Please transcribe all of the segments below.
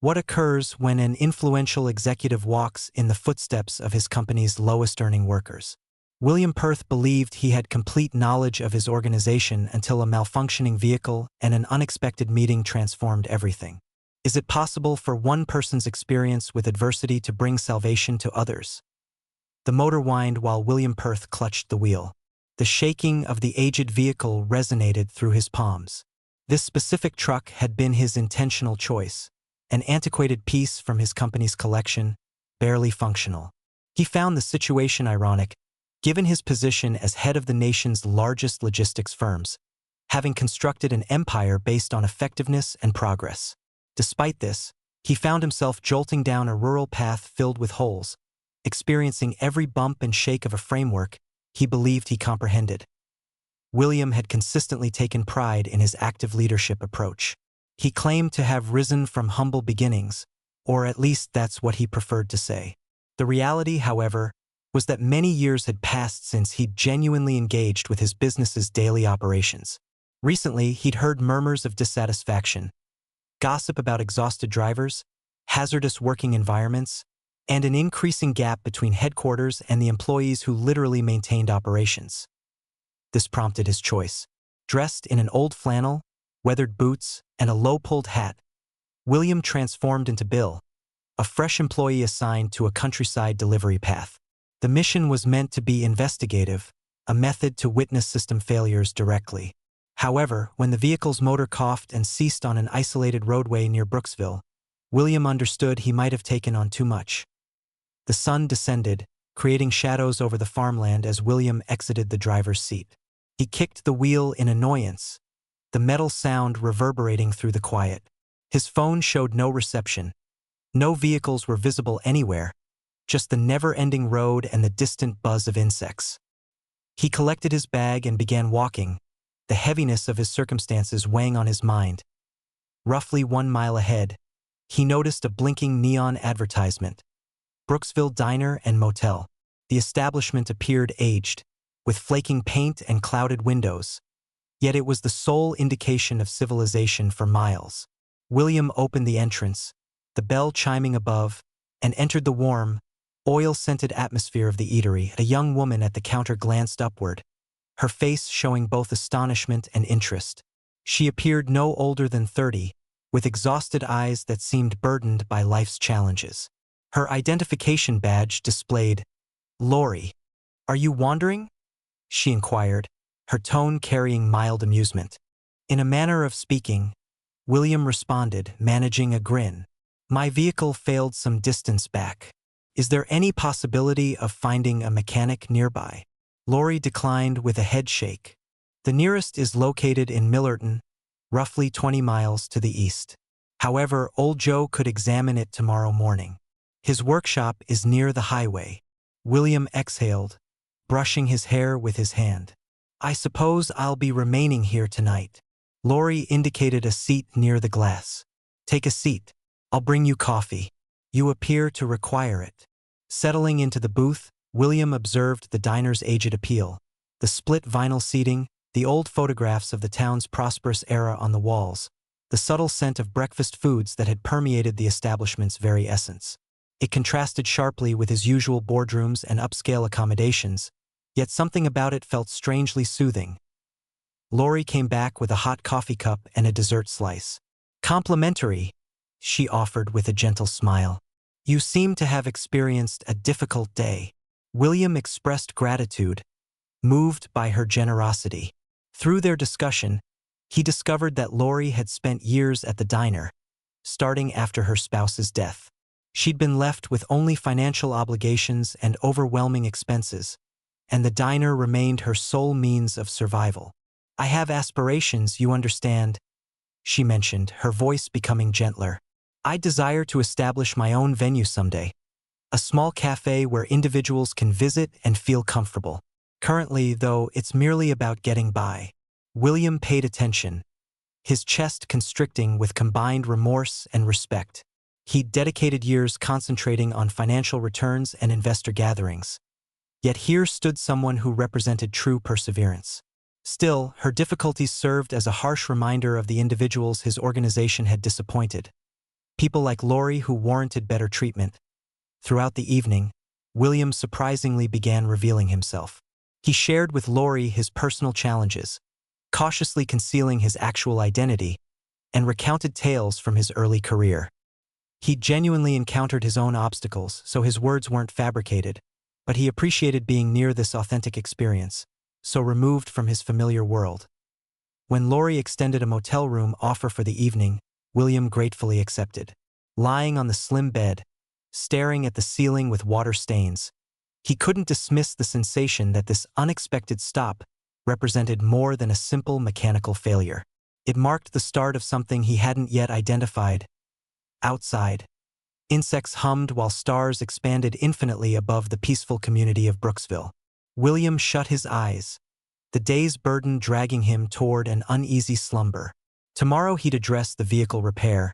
What occurs when an influential executive walks in the footsteps of his company's lowest-earning workers? William Perth believed he had complete knowledge of his organization until a malfunctioning vehicle and an unexpected meeting transformed everything. Is it possible for one person's experience with adversity to bring salvation to others? The motor whined while William Perth clutched the wheel. The shaking of the aged vehicle resonated through his palms. This specific truck had been his intentional choice, an antiquated piece from his company's collection, barely functional. He found the situation ironic, given his position as head of the nation's largest logistics firms, having constructed an empire based on effectiveness and progress. Despite this, he found himself jolting down a rural path filled with holes, experiencing every bump and shake of a framework he believed he comprehended. William had consistently taken pride in his active leadership approach. He claimed to have risen from humble beginnings, or at least that's what he preferred to say. The reality, however, was that many years had passed since he'd genuinely engaged with his business's daily operations. Recently, he'd heard murmurs of dissatisfaction, gossip about exhausted drivers, hazardous working environments, and an increasing gap between headquarters and the employees who literally maintained operations. This prompted his choice. Dressed in an old flannel, weathered boots, and a low-pulled hat, William transformed into Bill, a fresh employee assigned to a countryside delivery path. The mission was meant to be investigative, a method to witness system failures directly. However, when the vehicle's motor coughed and ceased on an isolated roadway near Brooksville, William understood he might have taken on too much. The sun descended, creating shadows over the farmland as William exited the driver's seat. He kicked the wheel in annoyance, the metal sound reverberating through the quiet. His phone showed no reception. No vehicles were visible anywhere, just the never-ending road and the distant buzz of insects. He collected his bag and began walking, the heaviness of his circumstances weighing on his mind. Roughly 1 mile ahead, he noticed a blinking neon advertisement. Brooksville Diner and Motel. The establishment appeared aged, with flaking paint and clouded windows, yet it was the sole indication of civilization for miles. William opened the entrance, the bell chiming above, and entered the warm, oil-scented atmosphere of the eatery. A young woman at the counter glanced upward, her face showing both astonishment and interest. She appeared no older than 30, with exhausted eyes that seemed burdened by life's challenges. Her identification badge displayed, "Lori, are you wandering?" she inquired, her tone carrying mild amusement. In a manner of speaking, William responded, managing a grin. "My vehicle failed some distance back. Is there any possibility of finding a mechanic nearby?" Lori declined with a head shake. "The nearest is located in Millerton, roughly 20 miles to the east. However, Old Joe could examine it tomorrow morning. His workshop is near the highway." William exhaled, brushing his hair with his hand. "I suppose I'll be remaining here tonight." Lori indicated a seat near the glass. "Take a seat. I'll bring you coffee. You appear to require it." Settling into the booth, William observed the diner's aged appeal. The split vinyl seating, the old photographs of the town's prosperous era on the walls, the subtle scent of breakfast foods that had permeated the establishment's very essence. It contrasted sharply with his usual boardrooms and upscale accommodations, yet something about it felt strangely soothing. Lori came back with a hot coffee cup and a dessert slice. "Complimentary," she offered with a gentle smile. "You seem to have experienced a difficult day." William expressed gratitude, moved by her generosity. Through their discussion, he discovered that Lori had spent years at the diner, starting after her spouse's death. She'd been left with only financial obligations and overwhelming expenses, and the diner remained her sole means of survival. "I have aspirations, you understand," she mentioned, her voice becoming gentler. "I desire to establish my own venue someday. A small cafe where individuals can visit and feel comfortable. Currently, though, it's merely about getting by." William paid attention, his chest constricting with combined remorse and respect. He'd dedicated years concentrating on financial returns and investor gatherings. Yet here stood someone who represented true perseverance. Still, her difficulties served as a harsh reminder of the individuals his organization had disappointed. people like Lori who warranted better treatment. Throughout the evening, William surprisingly began revealing himself. He shared with Lori his personal challenges, cautiously concealing his actual identity, and recounted tales from his early career. He genuinely encountered his own obstacles, so his words weren't fabricated, but he appreciated being near this authentic experience, so removed from his familiar world. When Lori extended a motel room offer for the evening, William gratefully accepted. Lying on the slim bed, staring at the ceiling with water stains, he couldn't dismiss the sensation that this unexpected stop represented more than a simple mechanical failure. It marked the start of something he hadn't yet identified. Outside, insects hummed while stars expanded infinitely above the peaceful community of Brooksville. William shut his eyes, the day's burden dragging him toward an uneasy slumber. Tomorrow he'd address the vehicle repair,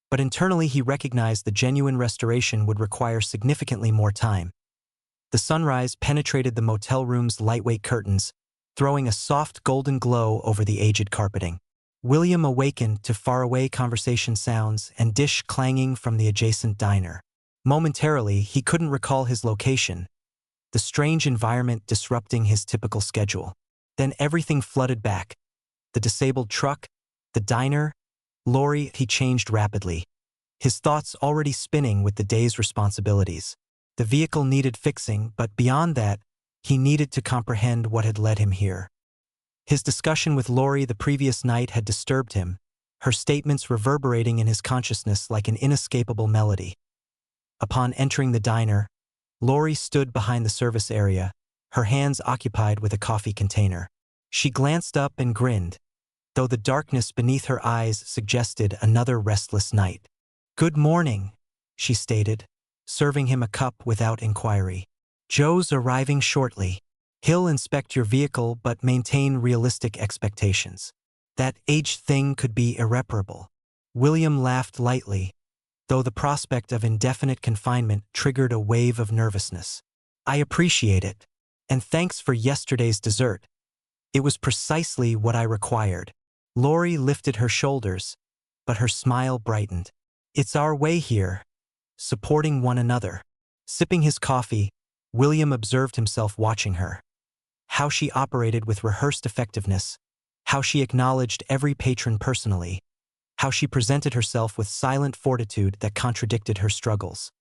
but internally he recognized the genuine restoration would require significantly more time. The sunrise penetrated the motel room's lightweight curtains, throwing a soft golden glow over the aged carpeting. William awakened to faraway conversation sounds and dish clanging from the adjacent diner. Momentarily, he couldn't recall his location, the strange environment disrupting his typical schedule. Then everything flooded back. The disabled truck, the diner, Lori. He changed rapidly, his thoughts already spinning with the day's responsibilities. The vehicle needed fixing, but beyond that, he needed to comprehend what had led him here. His discussion with Lori the previous night had disturbed him, her statements reverberating in his consciousness like an inescapable melody. Upon entering the diner, Lori stood behind the service area, her hands occupied with a coffee container. She glanced up and grinned, though the darkness beneath her eyes suggested another restless night. "Good morning," she stated, serving him a cup without inquiry. "Joe's arriving shortly. He'll inspect your vehicle but maintain realistic expectations. That age thing could be irreparable." William laughed lightly, though the prospect of indefinite confinement triggered a wave of nervousness. "I appreciate it, and thanks for yesterday's dessert. It was precisely what I required." Lori lifted her shoulders, but her smile brightened. "It's our way here, supporting one another." Sipping his coffee, William observed himself watching her. How she operated with rehearsed effectiveness, how she acknowledged every patron personally, how she presented herself with silent fortitude that contradicted her struggles.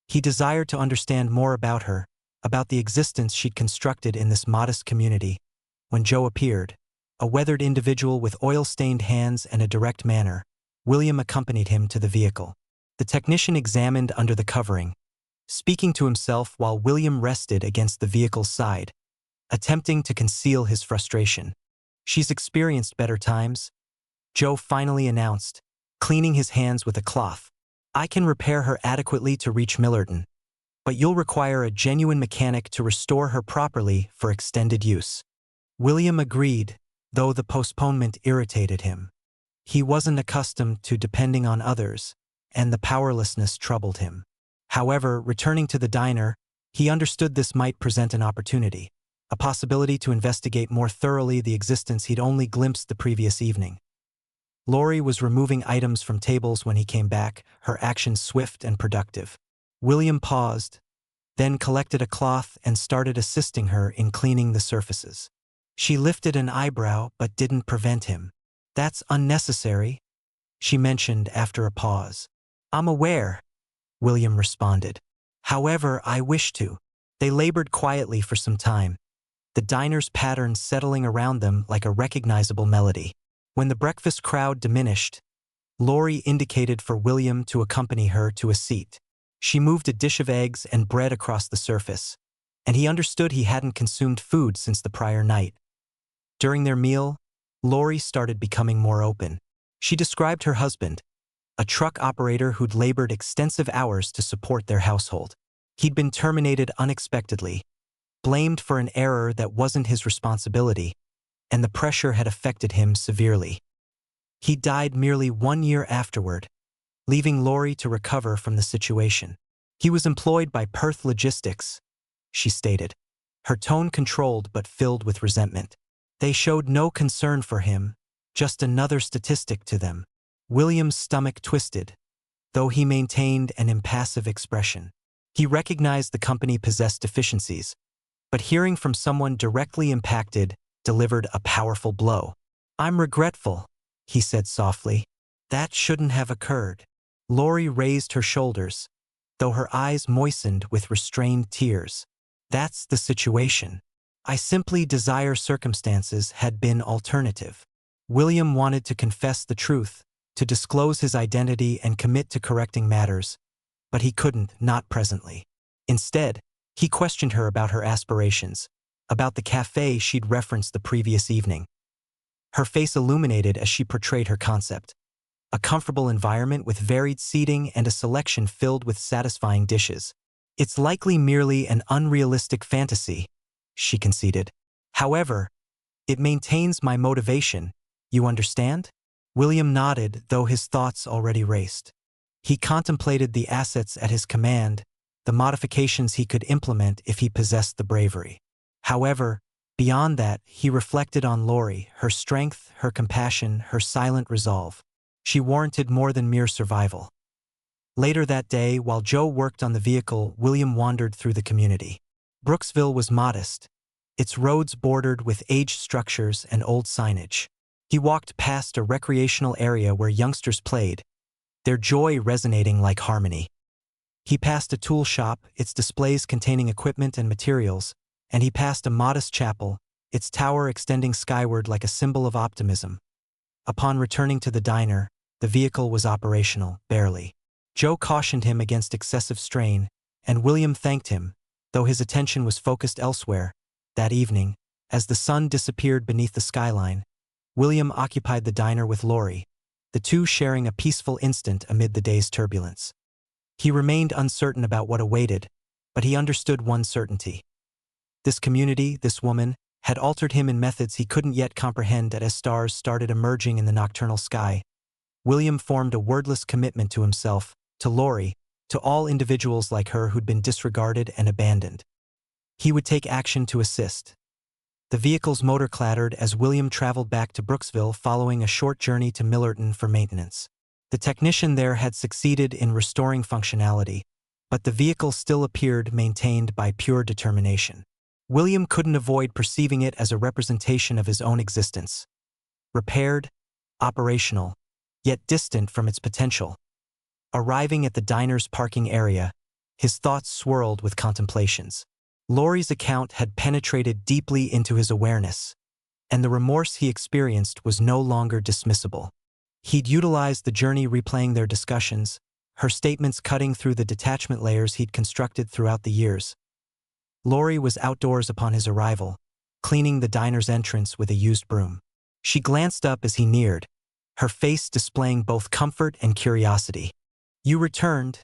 He desired to understand more about her, about the existence she'd constructed in this modest community. When Joe appeared, a weathered individual with oil-stained hands and a direct manner, William accompanied him to the vehicle. The technician examined under the covering, speaking to himself while William rested against the vehicle's side, attempting to conceal his frustration. "She's experienced better times," Joe finally announced, cleaning his hands with a cloth. "I can repair her adequately to reach Millerton, but you'll require a genuine mechanic to restore her properly for extended use." William agreed, though the postponement irritated him. He wasn't accustomed to depending on others, and the powerlessness troubled him. However, returning to the diner, he understood this might present an opportunity, a possibility to investigate more thoroughly the existence he'd only glimpsed the previous evening. Lori was removing items from tables when he came back, her actions swift and productive. William paused, then collected a cloth and started assisting her in cleaning the surfaces. She lifted an eyebrow but didn't prevent him. "That's unnecessary," she mentioned after a pause. "I'm aware," William responded. "However, I wish to." They labored quietly for some time, the diner's pattern settling around them like a recognizable melody. When the breakfast crowd diminished, Lori indicated for William to accompany her to a seat. She moved a dish of eggs and bread across the surface, and he understood he hadn't consumed food since the prior night. During their meal, Lori started becoming more open. She described her husband, a truck operator who'd labored extensive hours to support their household. He'd been terminated unexpectedly, blamed for an error that wasn't his responsibility, and the pressure had affected him severely. He died merely 1 year afterward, leaving Lori to recover from the situation. "He was employed by Perth Logistics," she stated, her tone controlled but filled with resentment. "They showed no concern for him, just another statistic to them." William's stomach twisted, though he maintained an impassive expression. He recognized the company possessed deficiencies, but hearing from someone directly impacted delivered a powerful blow. "I'm regretful," he said softly. "That shouldn't have occurred." Lori raised her shoulders, though her eyes moistened with restrained tears. "That's the situation. I simply desire circumstances had been alternative." William wanted to confess the truth, to disclose his identity and commit to correcting matters, but he couldn't, not presently. Instead, he questioned her about her aspirations, about the cafe she'd referenced the previous evening. Her face illuminated as she portrayed her concept. A comfortable environment with varied seating and a selection filled with satisfying dishes. "It's likely merely an unrealistic fantasy," she conceded. "However, it maintains my motivation, you understand?" William nodded, though his thoughts already raced. He contemplated the assets at his command, the modifications he could implement if he possessed the bravery. However, beyond that, he reflected on Lori, her strength, her compassion, her silent resolve. She warranted more than mere survival. Later that day, while Joe worked on the vehicle, William wandered through the community. Brooksville was modest, its roads bordered with aged structures and old signage. He walked past a recreational area where youngsters played, their joy resonating like harmony. He passed a tool shop, its displays containing equipment and materials, and he passed a modest chapel, its tower extending skyward like a symbol of optimism. Upon returning to the diner, the vehicle was operational, barely. Joe cautioned him against excessive strain, and William thanked him, though his attention was focused elsewhere. That evening, as the sun disappeared beneath the skyline, William occupied the diner with Lori, the two sharing a peaceful instant amid the day's turbulence. He remained uncertain about what awaited, but he understood one certainty. This community, this woman, had altered him in methods he couldn't yet comprehend. As stars started emerging in the nocturnal sky, William formed a wordless commitment to himself, to Lori, to all individuals like her who'd been disregarded and abandoned. He would take action to assist. The vehicle's motor clattered as William traveled back to Brooksville following a short journey to Millerton for maintenance. The technician there had succeeded in restoring functionality, but the vehicle still appeared maintained by pure determination. William couldn't avoid perceiving it as a representation of his own existence. Repaired, operational, yet distant from its potential. Arriving at the diner's parking area, his thoughts swirled with contemplations. Lori's account had penetrated deeply into his awareness, and the remorse he experienced was no longer dismissible. He'd utilized the journey replaying their discussions, her statements cutting through the detachment layers he'd constructed throughout the years. Lori was outdoors upon his arrival, cleaning the diner's entrance with a used broom. She glanced up as he neared, her face displaying both comfort and curiosity. "You returned,"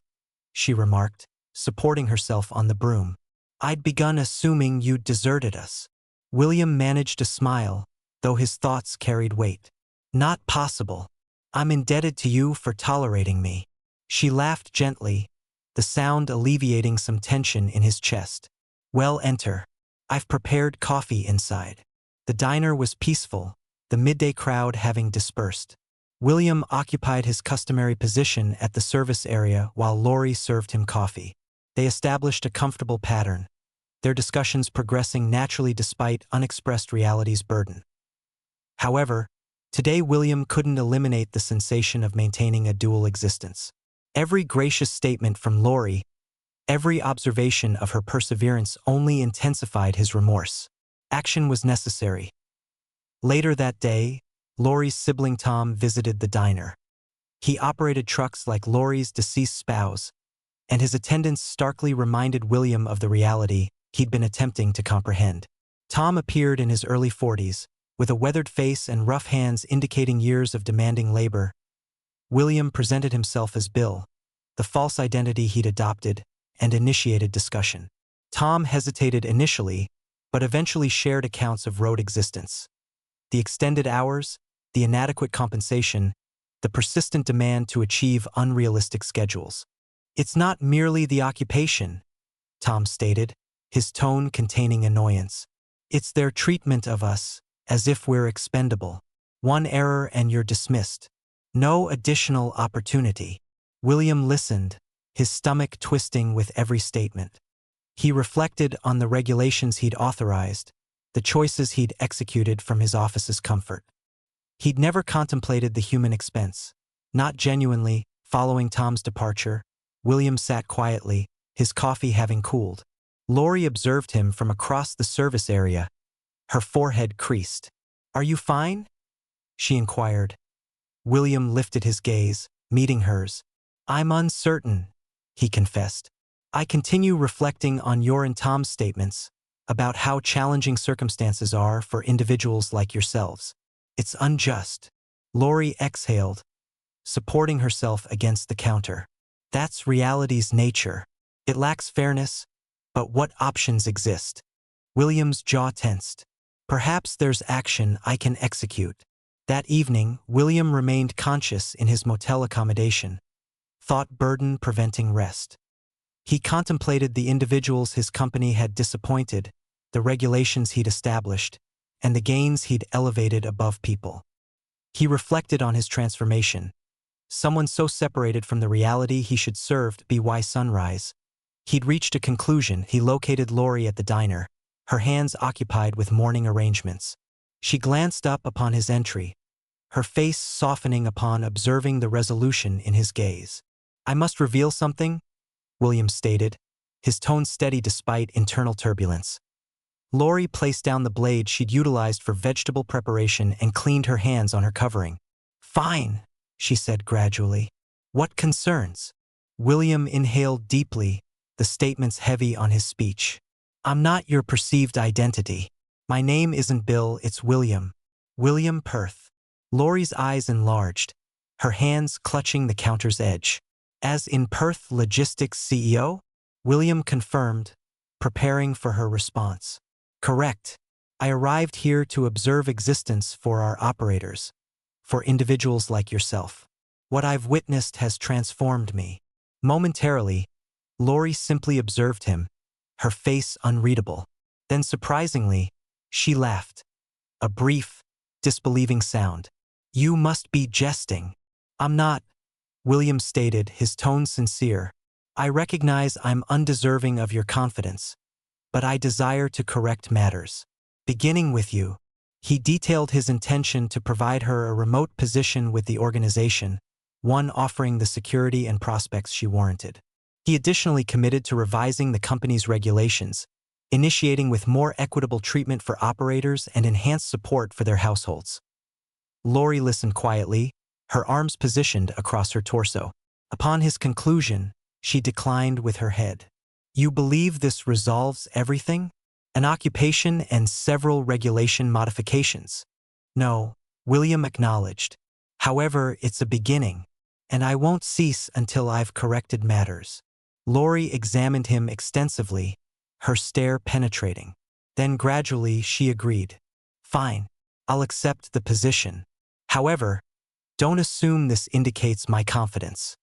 she remarked, supporting herself on the broom. "I'd begun assuming you'd deserted us." William managed to smile, though his thoughts carried weight. "Not possible. I'm indebted to you for tolerating me." She laughed gently, the sound alleviating some tension in his chest. "Well, enter. I've prepared coffee inside." The diner was peaceful, the midday crowd having dispersed. William occupied his customary position at the service area while Lori served him coffee. They established a comfortable pattern, their discussions progressing naturally despite unexpressed reality's burden. However, today William couldn't eliminate the sensation of maintaining a dual existence. Every gracious statement from Lori, every observation of her perseverance only intensified his remorse. Action was necessary. Later that day, Lori's sibling Tom visited the diner. He operated trucks like Lori's deceased spouse, and his attendance starkly reminded William of the reality he'd been attempting to comprehend. Tom appeared in his early 40s, with a weathered face and rough hands indicating years of demanding labor. William presented himself as Bill, the false identity he'd adopted, and initiated discussion. Tom hesitated initially, but eventually shared accounts of road existence. The extended hours, the inadequate compensation, the persistent demand to achieve unrealistic schedules. "It's not merely the occupation," Tom stated, his tone containing annoyance. "It's their treatment of us, as if we're expendable. One error and you're dismissed. No additional opportunity." William listened, his stomach twisting with every statement. He reflected on the regulations he'd authorized, the choices he'd executed from his office's comfort. He'd never contemplated the human expense. Not genuinely, following Tom's departure, William sat quietly, his coffee having cooled. Lori observed him from across the service area, her forehead creased. "Are you fine?" she inquired. William lifted his gaze, meeting hers. "I'm uncertain," he confessed. "I continue reflecting on your and Tom's statements about how challenging circumstances are for individuals like yourselves. It's unjust." Lori exhaled, supporting herself against the counter. "That's reality's nature. It lacks fairness, but what options exist?" William's jaw tensed. "Perhaps there's action I can execute." That evening, William remained conscious in his motel accommodation, thought burden preventing rest. He contemplated the individuals his company had disappointed, the regulations he'd established, and the gains he'd elevated above people. He reflected on his transformation. Someone so separated from the reality he should serve by sunrise. He'd reached a conclusion. He located Lori at the diner, her hands occupied with morning arrangements. She glanced up upon his entry, her face softening upon observing the resolution in his gaze. "I must reveal something," William stated, his tone steady despite internal turbulence. Lori placed down the blade she'd utilized for vegetable preparation and cleaned her hands on her covering. "Fine," she said gradually. "What concerns?" William inhaled deeply, the statements heavy on his speech. "I'm not your perceived identity. My name isn't Bill, it's William. William Perth." Lori's eyes enlarged, her hands clutching the counter's edge. "As in Perth Logistics CEO?" William confirmed, preparing for her response. "Correct. I arrived here to observe existence for our operators, for individuals like yourself. What I've witnessed has transformed me." Momentarily, Lori simply observed him, her face unreadable. Then surprisingly, she laughed. A brief, disbelieving sound. "You must be jesting." "I'm not," William stated, his tone sincere. "I recognize I'm undeserving of your confidence, but I desire to correct matters. Beginning with you." He detailed his intention to provide her a remote position with the organization, one offering the security and prospects she warranted. He additionally committed to revising the company's regulations, initiating with more equitable treatment for operators and enhanced support for their households. Lori listened quietly, her arms positioned across her torso. Upon his conclusion, she declined with her head. "You believe this resolves everything? An occupation and several regulation modifications?" "No," William acknowledged. "However, it's a beginning, and I won't cease until I've corrected matters." Lori examined him extensively, her stare penetrating. Then gradually she agreed. "Fine, I'll accept the position. However, don't assume this indicates my confidence."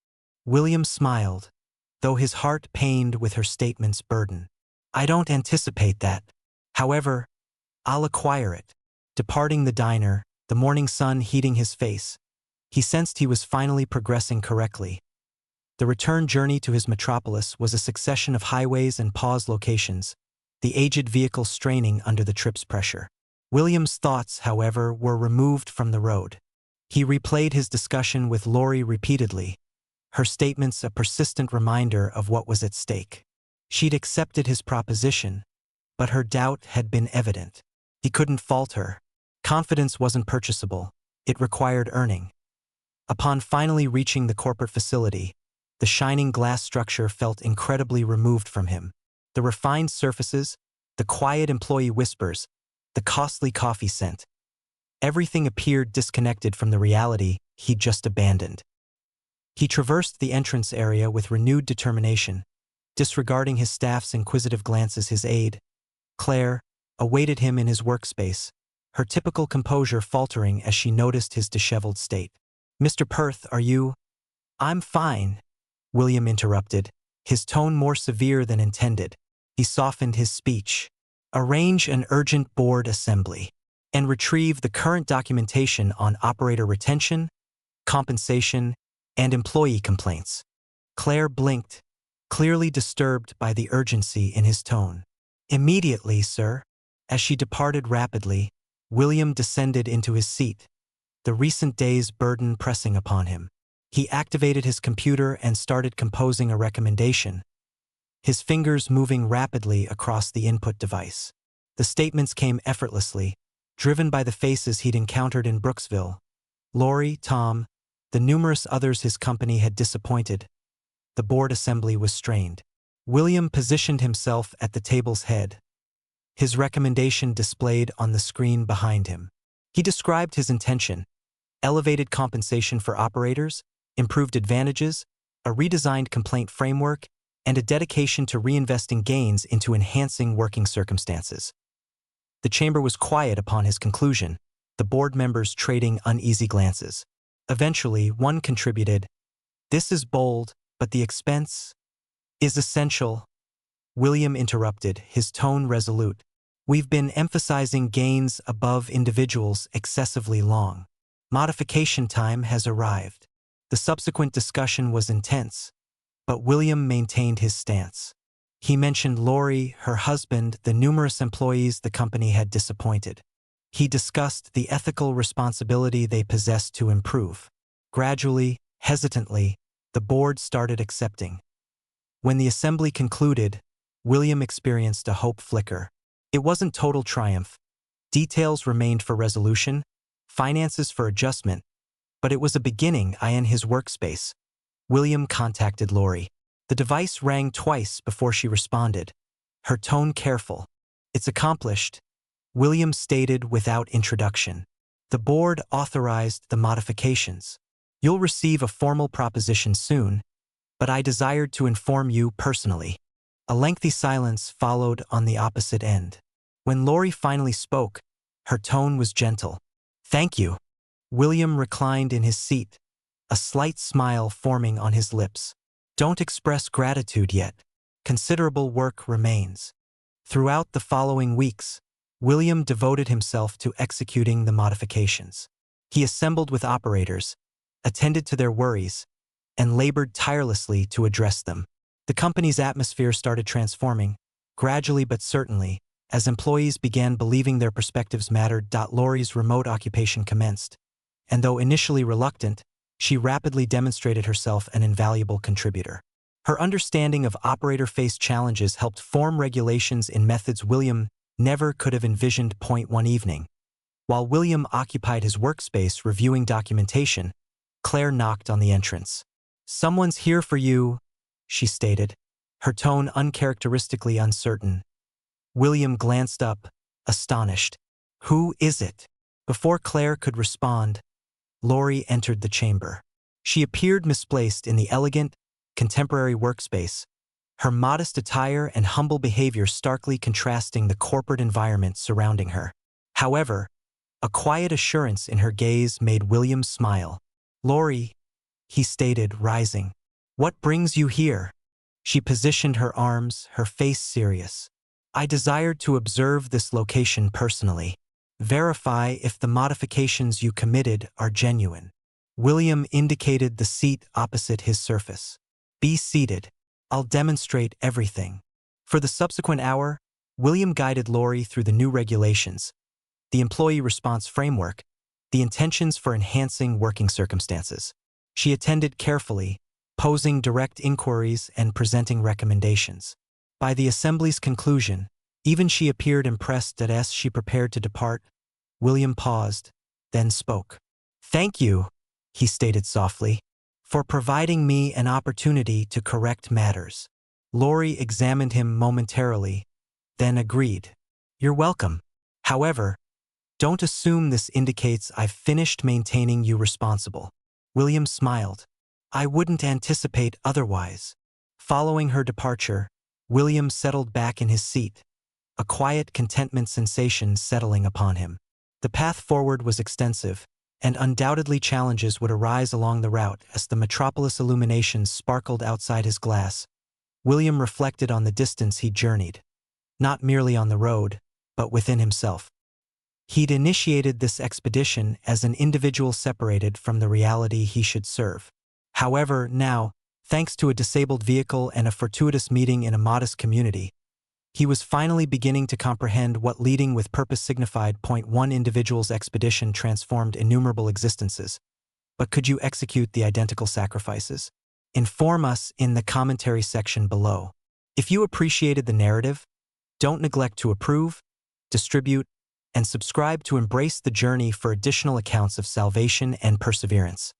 William smiled, though his heart pained with her statement's burden. "I don't anticipate that. However, I'll acquire it." Departing the diner, the morning sun heating his face, he sensed he was finally progressing correctly. The return journey to his metropolis was a succession of highways and pause locations, the aged vehicle straining under the trip's pressure. William's thoughts, however, were removed from the road. He replayed his discussion with Lori repeatedly, her statements a persistent reminder of what was at stake. She'd accepted his proposition, but her doubt had been evident. He couldn't fault her. Confidence wasn't purchasable. It required earning. Upon finally reaching the corporate facility, the shining glass structure felt incredibly removed from him. The refined surfaces, the quiet employee whispers, the costly coffee scent. Everything appeared disconnected from the reality he'd just abandoned. He traversed the entrance area with renewed determination, disregarding his staff's inquisitive glances. His aide, Claire, awaited him in his workspace, her typical composure faltering as she noticed his disheveled state. "Mr. Perth, are you—" "I'm fine," William interrupted, his tone more severe than intended. He softened his speech. "Arrange an urgent board assembly and retrieve the current documentation on operator retention, compensation, and employee complaints." Claire blinked, clearly disturbed by the urgency in his tone. Immediately, sir. As she departed rapidly, William descended into his seat, the recent day's burden pressing upon him. He activated his computer and started composing a recommendation, his fingers moving rapidly across the input device. The statements came effortlessly, driven by the faces he'd encountered in Brooksville. Lori, Tom, the numerous others his company had disappointed. The board assembly was strained. William positioned himself at the table's head, his recommendation displayed on the screen behind him. He described his intention: elevated compensation for operators, improved advantages, a redesigned complaint framework, and a dedication to reinvesting gains into enhancing working circumstances. The chamber was quiet upon his conclusion, the board members trading uneasy glances. Eventually, one contributed, "This is bold, but the expense is essential." William interrupted, his tone resolute. "We've been emphasizing gains above individuals excessively long. Modification time has arrived." The subsequent discussion was intense, but William maintained his stance. He mentioned Lori, her husband, the numerous employees the company had disappointed. He discussed the ethical responsibility they possessed to improve. Gradually, hesitantly, the board started accepting. When the assembly concluded, William experienced a hope flicker. It wasn't total triumph. Details remained for resolution, finances for adjustment, but it was a beginning in his workspace. William contacted Lori. The device rang twice before she responded, her tone careful. "It's accomplished," William stated without introduction. "The board authorized the modifications. You'll receive a formal proposition soon, but I desired to inform you personally." A lengthy silence followed on the opposite end. When Lori finally spoke, her tone was gentle. "Thank you." William reclined in his seat, a slight smile forming on his lips. "Don't express gratitude yet. Considerable work remains." Throughout the following weeks, William devoted himself to executing the modifications. He assembled with operators, attended to their worries, and labored tirelessly to address them. The company's atmosphere started transforming, gradually but certainly, as employees began believing their perspectives mattered. Lori's remote occupation commenced, and though initially reluctant, she rapidly demonstrated herself an invaluable contributor. Her understanding of operator-faced challenges helped form regulations in methods William never could have envisioned. One evening, while William occupied his workspace reviewing documentation, Claire knocked on the entrance. "Someone's here for you," she stated, her tone uncharacteristically uncertain. William glanced up, astonished. "Who is it?" Before Claire could respond, Lori entered the chamber. She appeared misplaced in the elegant, contemporary workspace, her modest attire and humble behavior starkly contrasting the corporate environment surrounding her. However, a quiet assurance in her gaze made William smile. "Lori," he stated, rising. "What brings you here?" She positioned her arms, her face serious. "I desired to observe this location personally. Verify if the modifications you committed are genuine." William indicated the seat opposite his surface. "Be seated. I'll demonstrate everything." For the subsequent hour, William guided Lori through the new regulations, the employee response framework, the intentions for enhancing working circumstances. She attended carefully, posing direct inquiries and presenting recommendations. By the assembly's conclusion, even she appeared impressed. As she prepared to depart, William paused, then spoke. "Thank you," he stated softly, "for providing me an opportunity to correct matters." Lori examined him momentarily, then agreed. "You're welcome. However, don't assume this indicates I've finished maintaining you responsible." William smiled. "I wouldn't anticipate otherwise." Following her departure, William settled back in his seat, a quiet contentment sensation settling upon him. The path forward was extensive, and undoubtedly challenges would arise along the route as the metropolis illuminations sparkled outside his glass. William reflected on the distance he'd journeyed, not merely on the road, but within himself. He'd initiated this expedition as an individual separated from the reality he should serve. However, now, Thanks to a disabled vehicle and a fortuitous meeting in a modest community, he was finally beginning to comprehend what leading with purpose signified. One individual's expedition transformed innumerable existences. But could you execute the identical sacrifices? Inform us in the commentary section below. If you appreciated the narrative, don't neglect to approve, distribute, and subscribe to embrace the journey for additional accounts of salvation and perseverance.